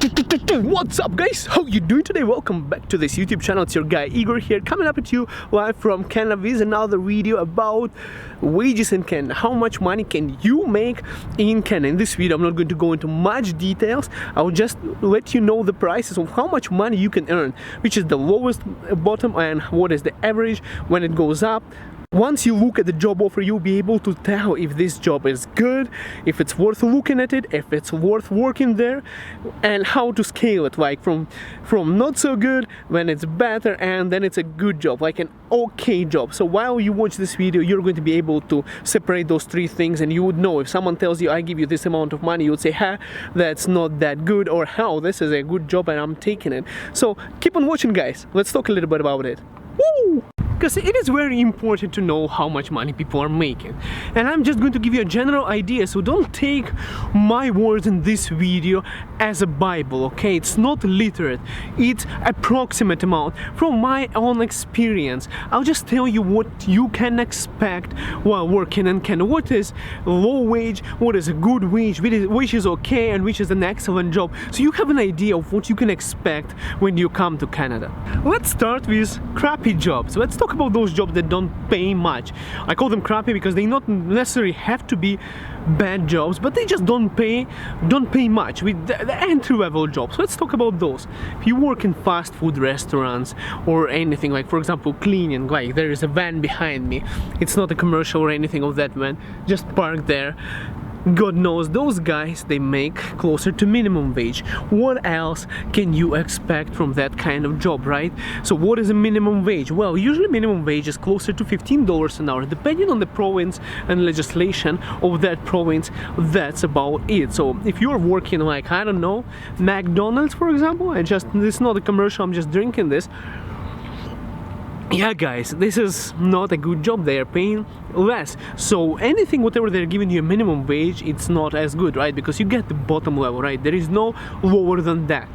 What's up guys, how you doing today? Welcome back to this YouTube channel. It's your guy Igor here, coming up at you live from Canada with another video about wages in Canada. How much money can you make in Canada? In this video I'm not going to go into much details. I'll just let you know the prices of how much money you can earn, which is the lowest bottom and what is the average when it goes up. Once you look at the job offer, you'll be able to tell if this job is good, if it's worth looking at it, if it's worth working there, and how to scale it, like from not so good, when it's better, and then it's a good job, like an okay job. So while you watch this video, you're going to be able to separate those three things, and you would know if someone tells you, I give you this amount of money, you would say, ha, that's not that good, or how, this is a good job and I'm taking it. So keep on watching guys, let's talk a little bit about it. Woo! Because it is very important to know how much money people are making, and I'm just going to give you a general idea, so don't take my words in this video as a Bible, okay? It's not literate, it's approximate amount from my own experience. I'll just tell you what you can expect while working in Canada. What is low wage, what is a good wage, which is okay, and which is an excellent job, so you have an idea of what you can expect when you come to Canada. Let's start with crappy jobs. Let's talk about those jobs that don't pay much. I call them crappy because they not necessarily have to be bad jobs, but they just don't pay much, with the entry-level jobs. Let's talk about those. If you work in fast food restaurants or anything, like for example cleaning, like there is a van behind me, it's not a commercial or anything of that van, just parked there. God knows those guys, they make closer to minimum wage. What else can you expect from that kind of job, right? So what is a minimum wage? Well, usually minimum wage is closer to $15 an hour, depending on the province and legislation of that province. That's about it. So if you're working like, I don't know, McDonald's for example, this is not a commercial, I'm just drinking this. Yeah guys, this is not a good job, they are paying less. So anything, whatever they're giving you a minimum wage, it's not as good, right? Because you get the bottom level, right? There is no lower than that.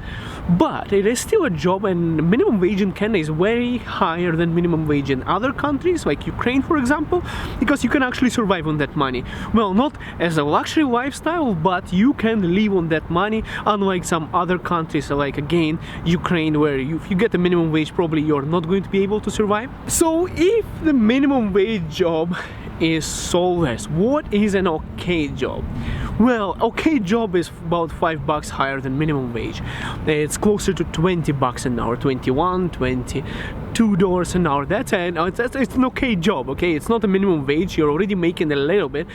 But it is still a job, and minimum wage in Canada is way higher than minimum wage in other countries, like Ukraine for example, because you can actually survive on that money. Well, not as a luxury lifestyle, but you can live on that money, unlike some other countries, like again Ukraine, where if you get a minimum wage, probably you're not going to be able to survive. So if the minimum wage job is so less, what is an okay job? Well, okay job is about $5 higher than minimum wage. It's closer to $20 an hour, $21, $22 an hour. That's it's an okay job, okay? It's not a minimum wage, you're already making a little bit.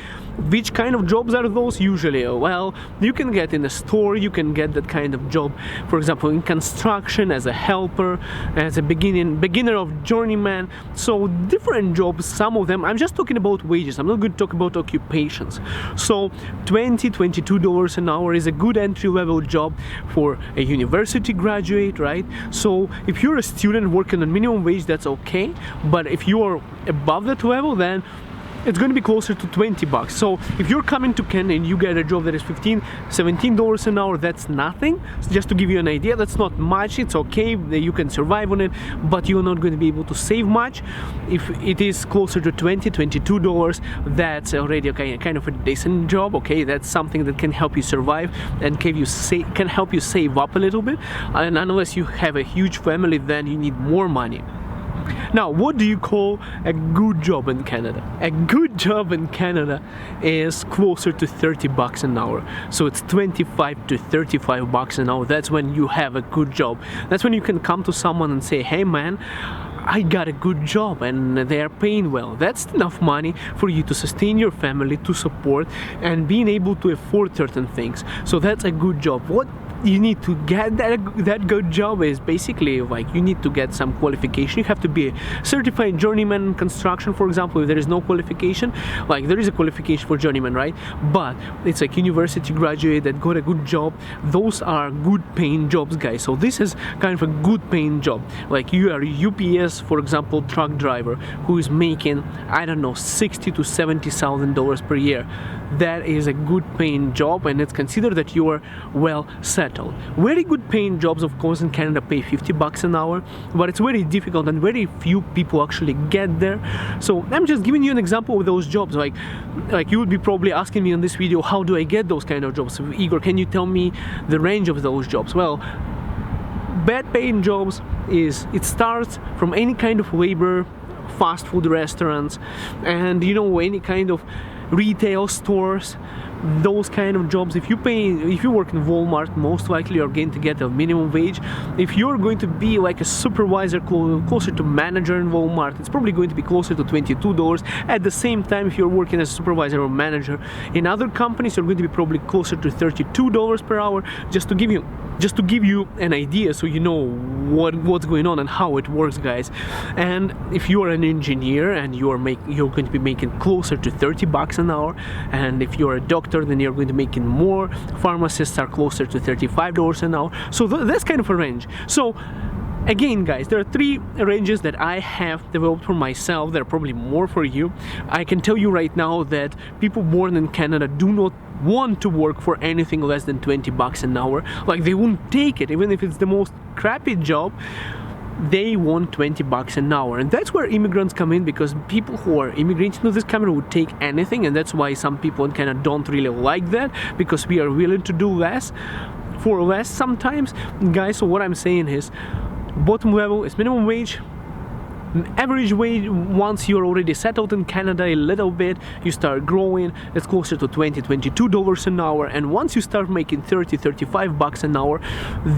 Which kind of jobs are those usually? Well, you can get in a store, you can get that kind of job, for example, in construction, as a helper, as a beginner of journeyman. So different jobs, some of them, I'm just talking about wages, I'm not going to talk about occupations. So $22 an hour is a good entry-level job for a university graduate, right? So if you're a student working on minimum wage, that's okay, but if you are above that level, then it's going to be closer to $20. So if you're coming to Canada and you get a job that is $15, $17 an hour, that's nothing. Just to give you an idea, that's not much. It's okay, you can survive on it, but you're not going to be able to save much. If it is closer to $20, $22, that's already okay, kind of a decent job, okay? That's something that can help you survive and can help you save up a little bit. And unless you have a huge family, then you need more money. Now, what do you call a good job in Canada? A good job in Canada is closer to $30 an hour. So it's $25 to $35 an hour. That's when you have a good job. That's when you can come to someone and say, hey man, I got a good job and they are paying well. That's enough money for you to sustain your family, to support, and being able to afford certain things. So that's a good job. What you need to get that good job is basically like you need to get some qualification. You have to be a certified journeyman in construction, for example. If there is no qualification, like there is a qualification for journeyman, right? But it's like university graduate that got a good job. Those are good paying jobs, guys. So this is kind of a good paying job. Like you are a UPS, for example, truck driver who is making, I don't know, $60,000 to $70,000 per year. That is a good paying job, and it's considered that you are well set. settled. Very good paying jobs, of course, in Canada pay $50 an hour, but it's very difficult and very few people actually get there. So I'm just giving you an example of those jobs. Like you would be probably asking me on this video, how do I get those kind of jobs? So, Igor, can you tell me the range of those jobs? Well, bad paying jobs it starts from any kind of labor, fast food restaurants, and any kind of retail stores, those kind of jobs. If you work in Walmart, most likely you're going to get a minimum wage. If you're going to be like a supervisor, closer to manager in Walmart, it's probably going to be closer to $22. At the same time, if you're working as a supervisor or manager in other companies, you're going to be probably closer to $32 per hour, just to give you an idea, so you know what's going on and how it works, guys. And if you are an engineer and you're going to be making closer to $30 an hour, and if you're a doctor, then you're going to be making more. Pharmacists are closer to $35 an hour. So that's kind of a range. So again, guys, there are 3 ranges that I have developed for myself. There are probably more for you. I can tell you right now that people born in Canada do not want to work for anything less than $20 an hour. Like, they won't take it, even if it's the most crappy job. They want $20 an hour, and that's where immigrants come in, because people who are immigrating to this country would take anything, and that's why some people in Canada don't really like that, because we are willing to do less for less sometimes, guys. So what I'm saying is, bottom level is minimum wage. Average wage, once you're already settled in Canada a little bit, you start growing, it's closer to $22 an hour, and once you start making $35 an hour,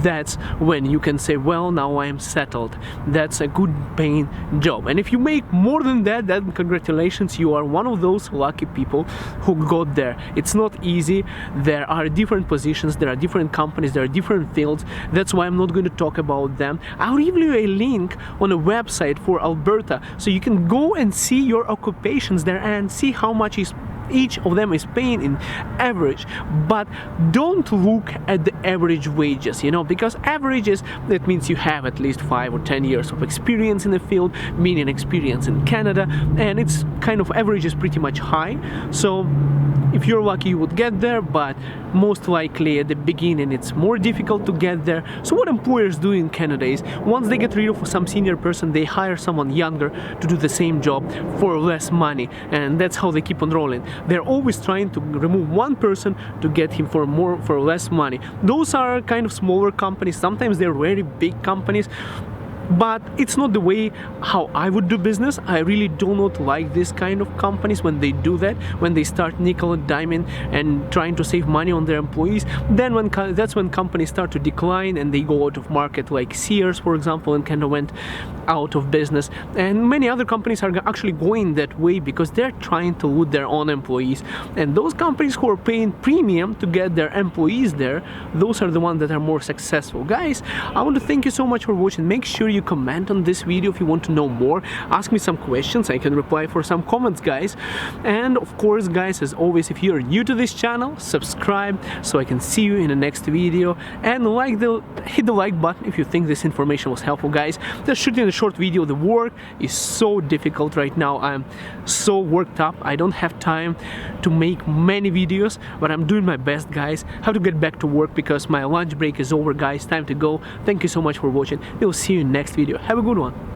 that's when you can say, well, now I am settled. That's a good paying job. And if you make more than that, then congratulations, you are one of those lucky people who got there. It's not easy. There are different positions, there are different companies, there are different fields. That's why I'm not going to talk about them. I'll leave you a link on a website for Alberta, so you can go and see your occupations there and see how much each of them is paying in average. But don't look at the average wages, because averages, that means you have at least 5 or 10 years of experience in the field, meaning experience in Canada, and it's kind of average is pretty much high. So if you're lucky, you would get there, but most likely at the beginning it's more difficult to get there. So what employers do in Canada is, once they get rid of some senior person, they hire someone younger to do the same job for less money, and that's how they keep on rolling. They're always trying to remove one person to get him for less money. Those are kind of smaller companies. Sometimes they're very big companies, but it's not the way how I would do business. I really do not like this kind of companies when they do that, when they start nickel and diming and trying to save money on their employees. Then that's when companies start to decline and they go out of market, like Sears, for example, and kind of went out of business. And many other companies are actually going that way because they're trying to loot their own employees. And those companies who are paying premium to get their employees there, those are the ones that are more successful. Guys, I want to thank you so much for watching. Make sure you comment on this video if you want to know more. Ask me some questions, I can reply for some comments, guys. And of course, guys, as always, if you're new to this channel, subscribe so I can see you in the next video, and hit the like button if you think this information was helpful, guys. Just shooting a short video, the work is so difficult right now. I'm so worked up, I don't have time to make many videos, but I'm doing my best, guys. Have to get back to work because my lunch break is over, guys. Time to go. Thank you so much for watching. We'll see you in next video. Have a good one.